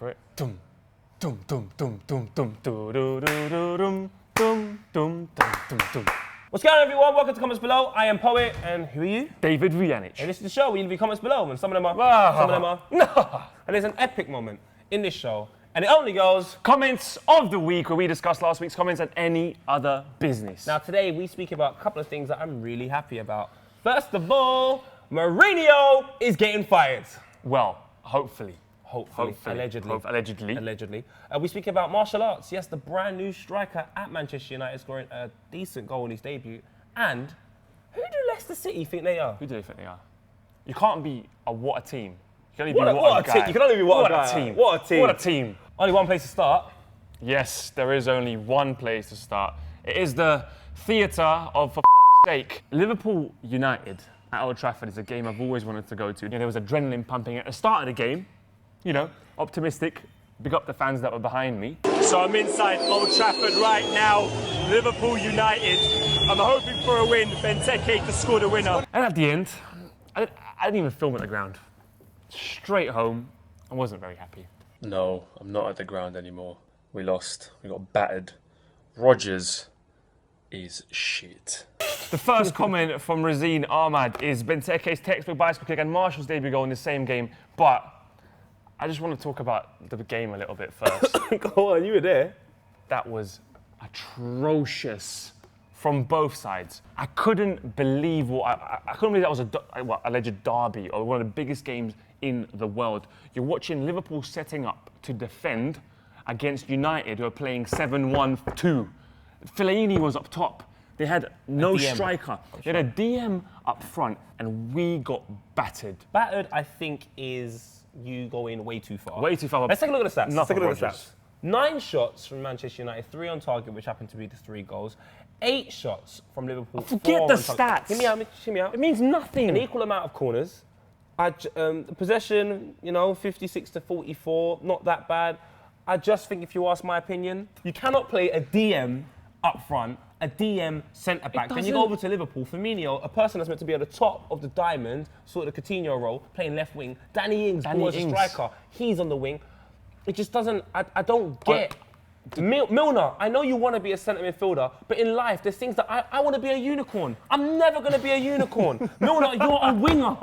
for it. Dum, dum, dum, dum, dum, dum, dum, dum, dum, dum, dum, dum, dum. What's going on, everyone? Welcome to Comments Below. I am Poet, and who are you? David Ranieri. And this is the show where you leave comments below, and some of them are, no. And there's an epic moment in this show, and it only goes Comments of the week, where we discuss last week's comments and any other business. Now today we speak about a couple of things that I'm really happy about. First of all, Mourinho is getting fired. Well, hopefully. Allegedly. We speak about martial arts. Yes, the brand new striker at Manchester United scoring a decent goal in his debut. And who do Leicester City think they are? Who do they think they are? You can't be a what a team. You can only What be a what a guy. team. You can only be what a team. What a team. What a team. Only one place to start. Yes, there is only one place to start. It is the theatre of, for f***'s sake, Liverpool United at Old Trafford is a game I've always wanted to go to. You know, there was adrenaline pumping at the start of the game. You know, optimistic. Big up the fans that were behind me. So I'm inside Old Trafford right now. Liverpool United. I'm hoping for a win. Benteke to score the winner. And at the end, I didn't even film at the ground. Straight home. I wasn't very happy. No, I'm not at the ground anymore. We lost. We got battered. Rodgers is shit. The first comment from Razine Ahmad is Benteke's textbook bicycle kick and Martial's debut goal in the same game, but I just want to talk about the game a little bit first. Go on, you were there. That was atrocious from both sides. I couldn't believe I couldn't believe that was a alleged derby or one of the biggest games in the world. You're watching Liverpool setting up to defend against United, who are playing 7-1-2. Fellaini was up top. They had no striker. They had a DM up front, and we got battered. Battered, I think, is you going way too far. Way too far. Let's take a look at the stats. Nothing, Let's take a look at the stats. 9 shots from Manchester United, 3 on target, which happened to be the 3 goals. 8 shots from Liverpool. Forget the stats. Hear me out. It means nothing. An equal amount of corners. Possession, 56-44, not that bad. I just think, if you ask my opinion, you cannot play a DM up front, a DM centre-back. Then you go over to Liverpool, Firmino, a person that's meant to be at the top of the diamond, sort of the Coutinho role, playing left wing. Danny Ings was a striker. He's on the wing. It just doesn't, I don't get. Milner, I know you want to be a centre midfielder, but in life, there's things that I want to be a unicorn. I'm never going to be a unicorn. Milner, you're a winger.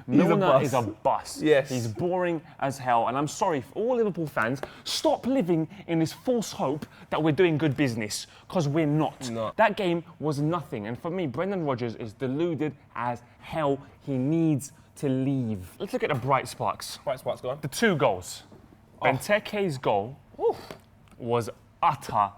Milner is a bust. Yes. He's boring as hell. And I'm sorry for all Liverpool fans, stop living in this false hope that we're doing good business, because we're not. No. That game was nothing. And for me, Brendan Rodgers is deluded as hell. He needs to leave. Let's look at the bright sparks. Bright sparks, go on. The 2 goals. Benteke's goal was utter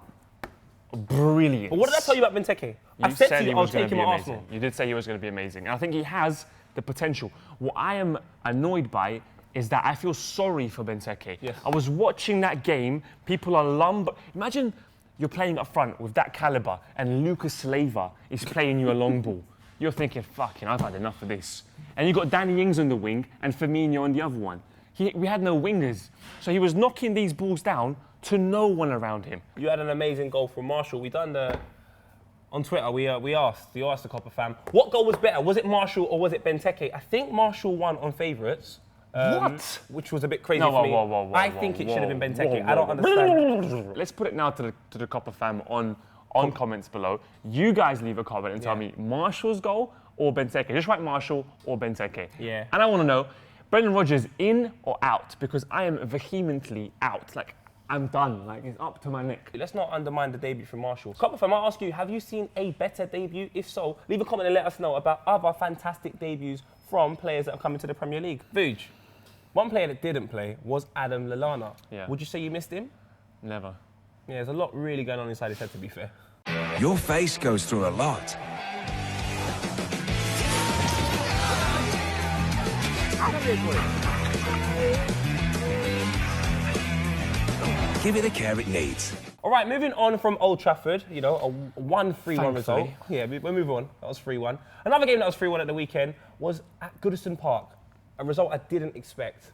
brilliance. But what did I tell you about Benteke? I said to you I was taking him at Arsenal. You did say he was going to be amazing. And I think he has the potential. What I am annoyed by is that I feel sorry for Benteke. Yes. I was watching that game. People are Imagine you're playing up front with that caliber and Lucas Slava is playing you a long ball. You're thinking, fucking, I've had enough of this. And you got Danny Ings on the wing and Firmino on the other one. We had no wingers. So he was knocking these balls down to no one around him. You had an amazing goal from Martial. We done on Twitter, you asked the Copper fam, what goal was better? Was it Martial or was it Benteke? I think Martial won on favourites. What? Which was a bit crazy for me. I think it should have been Benteke. I don't understand. Let's put it now to the Copper fam on comments below. You guys leave a comment and tell me Martial's goal or Benteke. Just write Martial or Benteke. Yeah. And I want to know, Brendan Rodgers in or out? Because I am vehemently out. Like, I'm done. Like, it's up to my neck. Let's not undermine the debut from Martial. Copper fam, I ask you, have you seen a better debut? If so, leave a comment and let us know about other fantastic debuts from players that are coming to the Premier League. Vuj, one player that didn't play was Adam Lallana. Yeah. Would you say you missed him? Never. Yeah, there's a lot really going on inside his head, to be fair. Your face goes through a lot. Give it the care it needs. All right, moving on from Old Trafford, a 1-3-1 result. Yeah, we'll move on. That was 3-1. Another game that was 3-1 at the weekend was at Goodison Park. A result I didn't expect.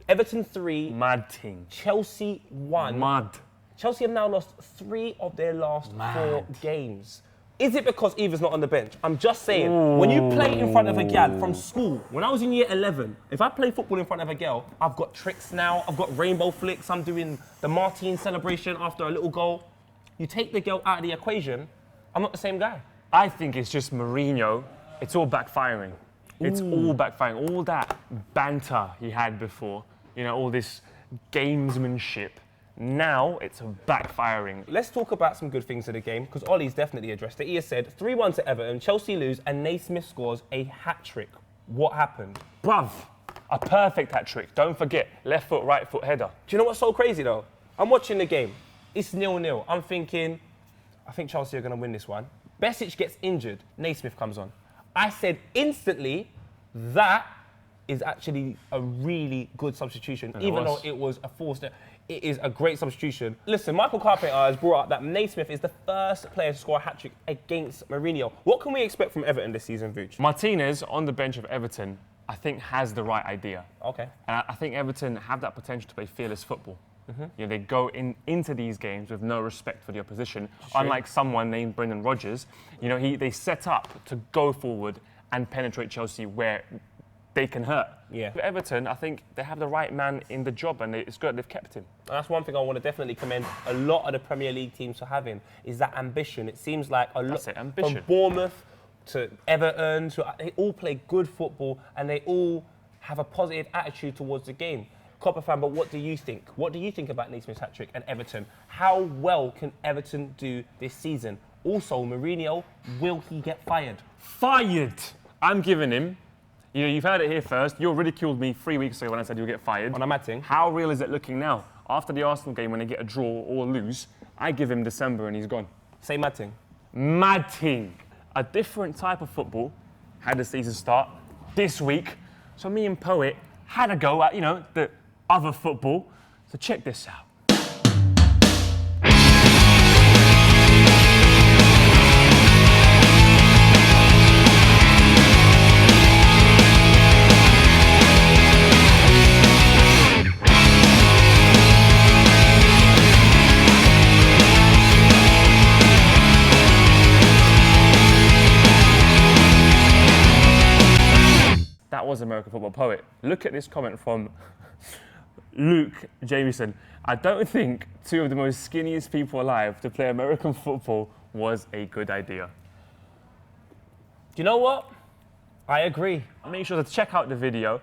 Everton 3. Mad thing. Chelsea 1. Mad. Chelsea have now lost 3 of their last 4 games. Is it because Eva's not on the bench? I'm just saying, when you play in front of a gal from school, when I was in year 11, if I play football in front of a girl, I've got tricks now, I've got rainbow flicks, I'm doing the Martine celebration after a little goal. You take the girl out of the equation, I'm not the same guy. I think it's just Mourinho. It's all backfiring. It's all backfiring. All that banter he had before, you know, all this gamesmanship. Now it's backfiring. Let's talk about some good things of the game, because Ollie's definitely addressed it. He has said 3-1 to Everton, Chelsea lose, and Naismith scores a hat-trick. What happened? Bruv, a perfect hat trick. Don't forget, left foot, right foot header. Do you know what's so crazy though? I'm watching the game. It's 0-0. I'm thinking, I think Chelsea are going to win this one. Besic gets injured. Naismith comes on. I said instantly, that is actually a really good substitution, even though it was a forced. It is a great substitution. Listen, Michael Carpenter has brought up that Naismith is the first player to score a hat-trick against Mourinho. What can we expect from Everton this season, Vooch? Martinez on the bench of Everton, I think, has the right idea. Okay. And I think Everton have that potential to play fearless football. You know, they go into these games with no respect for the opposition. Unlike someone named Brendan Rodgers, you know, they set up to go forward and penetrate Chelsea where they can hurt. Yeah. For Everton, I think they have the right man in the job, and it's good they've kept him. And that's one thing I want to definitely commend a lot of the Premier League teams for having, is that ambition. It seems like a lot That's it, ambition. from Bournemouth to Everton, they all play good football and they all have a positive attitude towards the game. Copper fan, but what do you think? What do you think about Naismith's hat-trick and Everton? How well can Everton do this season? Also, Mourinho, will he get fired? Fired! I'm giving him. You know, you've heard it here first. You ridiculed me 3 weeks ago when I said you'll get fired. On a mad thing. How real is it looking now? After the Arsenal game, when they get a draw or lose, I give him December and he's gone. Say mad thing. Mad thing. A different type of football had the season start this week. So me and Poet had a go at, you know, the other football. So check this out. That was American Football Poet. Look at this comment from Luke Jamieson. I don't think two of the most skinniest people alive to play American football was a good idea. Do you know what? I agree. Make sure to check out the video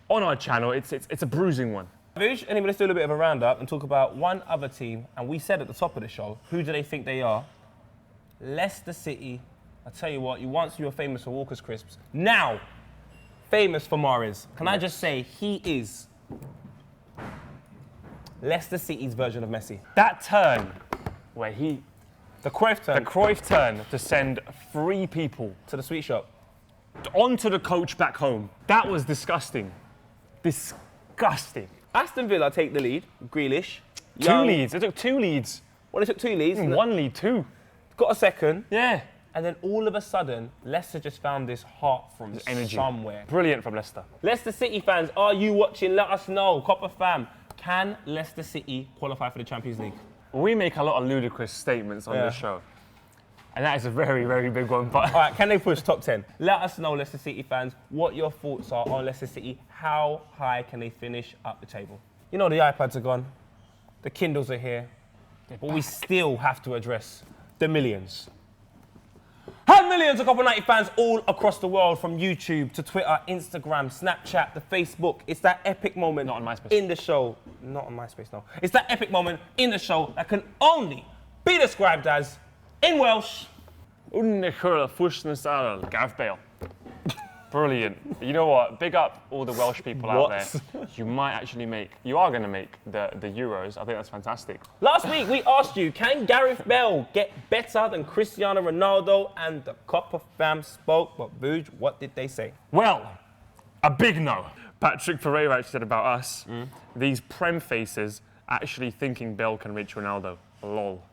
on our channel. It's a bruising one. Vooch, anyway, let's do a little bit of a roundup and talk about one other team. And we said at the top of the show, who do they think they are? Leicester City. I tell you what, you were famous for Walker's Crisps. Now, famous for Mahrez. Can I just say, he is Leicester City's version of Messi. That turn where The Cruyff turn. the Cruyff turn to send 3 people To the sweet shop. onto the coach back home. That was disgusting. Disgusting. Aston Villa take the lead. Grealish. 2 leads. They took 2 leads. Well, they took 2 leads. 1 lead, 2. Got a second. Yeah. And then all of a sudden, Leicester just found this heart from Energy. somewhere. Brilliant from Leicester. Leicester City fans, are you watching? Let us know. Copper fam, can Leicester City qualify for the Champions League? We make a lot of ludicrous statements on this show. And that is a very, very big one. But All right, can they push top 10? Let us know, Leicester City fans, what your thoughts are on Leicester City. How high can they finish up the table? You know, the iPads are gone. The Kindles are here. But we still have to address the millions. And millions of Copper 90 fans all across the world, from YouTube to Twitter, Instagram, Snapchat, the Facebook. It's that epic moment Not on MySpace. in the show. Not on MySpace, no. It's that epic moment in the show that can only be described as, in Welsh, Gareth Bale. Brilliant. You know what? Big up all the Welsh people out there. You are going to make the Euros. I think that's fantastic. Last week, we asked you, can Gareth Bale get better than Cristiano Ronaldo? And the Copper fam spoke, but Vooch, what did they say? Well, a big no. Patrick Pereira actually said about us, these Prem faces actually thinking Bale can reach Ronaldo. Lol.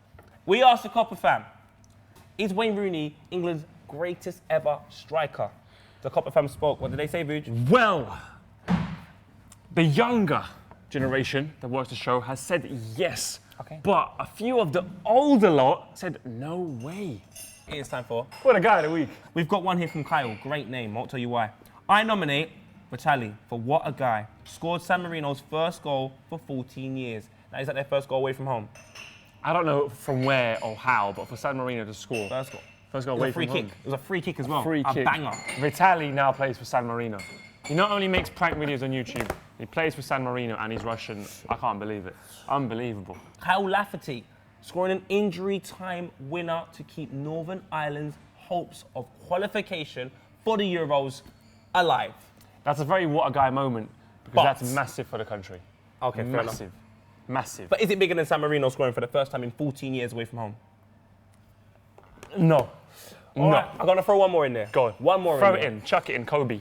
We asked the Copper fam, is Wayne Rooney England's greatest ever striker? The Copper fam spoke. What did they say, Vooch? Well, the younger generation that watched the show has said yes. Okay. But a few of the older lot said no way. It is time for... What a guy of the week. We've got one here from Kyle. Great name. I'll tell you why. I nominate Vitali for what a guy. Scored San Marino's first goal for 14 years. Now, is that their first goal away from home? I don't know from where or how, but for San Marino to score. First goal. First goal It was away a free from kick. home. It was a free kick as well. Free a kick. banger. Vitali now plays for San Marino. He not only makes prank videos on YouTube, he plays for San Marino and he's Russian. I can't believe it. Unbelievable. Kyle Lafferty scoring an injury time winner to keep Northern Ireland's hopes of qualification for the Euros alive. That's a very what a guy moment because But- that's massive for the country. Okay, fair enough. Massive. Massive. But is it bigger than San Marino scoring for the first time in 14 years away from home? No. All right, I'm gonna throw one more in there. Go on. One more Throw in it there. in. Chuck it in, Kobe.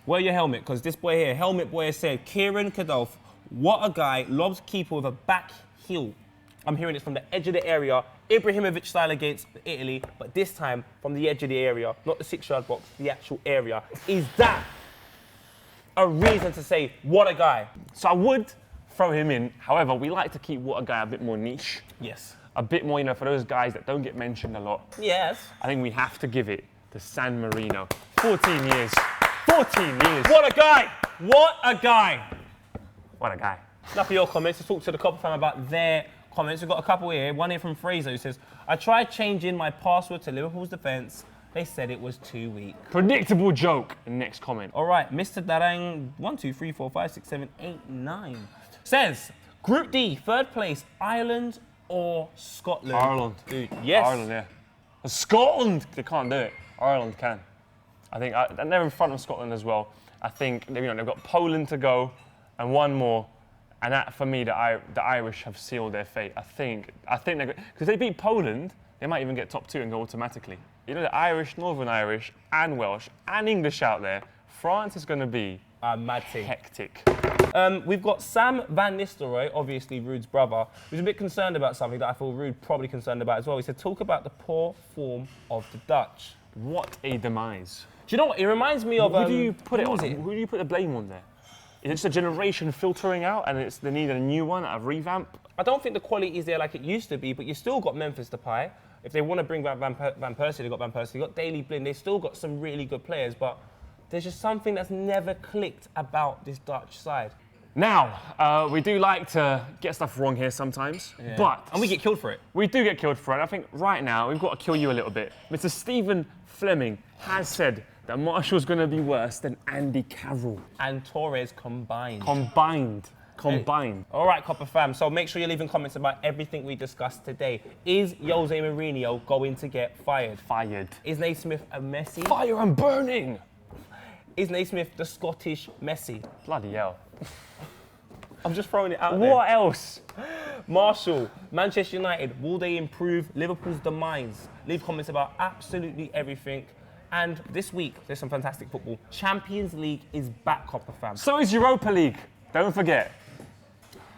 Wear your helmet, because this boy here, Helmet Boy, has said, Kieran Kadolf, what a guy, lobs keeper with a back heel. I'm hearing it from the edge of the area, Ibrahimovic style against Italy, but this time from the edge of the area, not the 6-yard box, the actual area. Is that a reason to say, what a guy? So I would throw him in. However, we like to keep what a guy a bit more niche. Yes. A bit more, for those guys that don't get mentioned a lot. Yes. I think we have to give it to San Marino. 14 years. 14 years. What a guy! What a guy! What a guy. Enough of your comments. Let's talk to the Copper fan about their comments. We've got a couple here. One here from Fraser who says, I tried changing my password to Liverpool's defence. They said it was too weak. Predictable joke. Next comment. All right, Mr. Darang, 1, 2, 3, 4, 5, 6, 7, 8, 9. Says, Group D, third place, Ireland or Scotland? Ireland. Dude, yes. Ireland, yeah. Scotland, they can't do it. Ireland can. I think they're in front of Scotland as well. I think they've got Poland to go and one more. And that, for me, the Irish have sealed their fate. I think they're good. Because they beat Poland, they might even get top 2 and go automatically. The Irish, Northern Irish, and Welsh, and English out there. France is going to be Mad thing. hectic. We've got Sam Van Nistelrooy, obviously Ruud's brother, who's a bit concerned about something that I feel Ruud probably concerned about as well. He said, talk about the poor form of the Dutch. What a demise. Do you know what? It reminds me of... Who do you put it who on? was it? Who do you put the blame on there? Is it just a generation filtering out and they need a new one, a revamp? I don't think the quality is there like it used to be, but you've still got Memphis Depay. If they want to bring back Van Persie, they've got Van Persie. They've got Daley Blind. They've still got some really good players, but there's just something that's never clicked about this Dutch side. Now, we do like to get stuff wrong here sometimes, but... And we get killed for it. We do get killed for it. I think right now, we've got to kill you a little bit. Mr. Stephen Fleming has said that Marshall's going to be worse than Andy Carroll. And Torres combined. Combined. All right, Copper fam. So make sure you're leaving comments about everything we discussed today. Is Jose Mourinho going to get fired? Fired. Is Naismith a Messi? Fire and burning! Is Naismith the Scottish Messi? Bloody hell. I'm just throwing it out there. What else? Marshall, Manchester United, will they improve Liverpool's demise? Leave comments about absolutely everything. And this week, there's some fantastic football. Champions League is back, Copper fam. So is Europa League. Don't forget.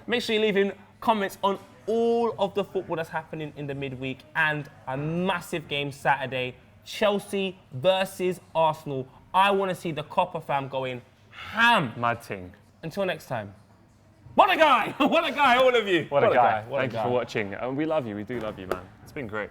Make sure you're leaving comments on all of the football that's happening in the midweek and a massive game Saturday, Chelsea versus Arsenal. I want to see the Copper fam going ham. Mad thing. Until next time. What a guy! What a guy, all of you. What a guy. What a Thank you guy. for watching. We love you. We do love you, man. It's been great.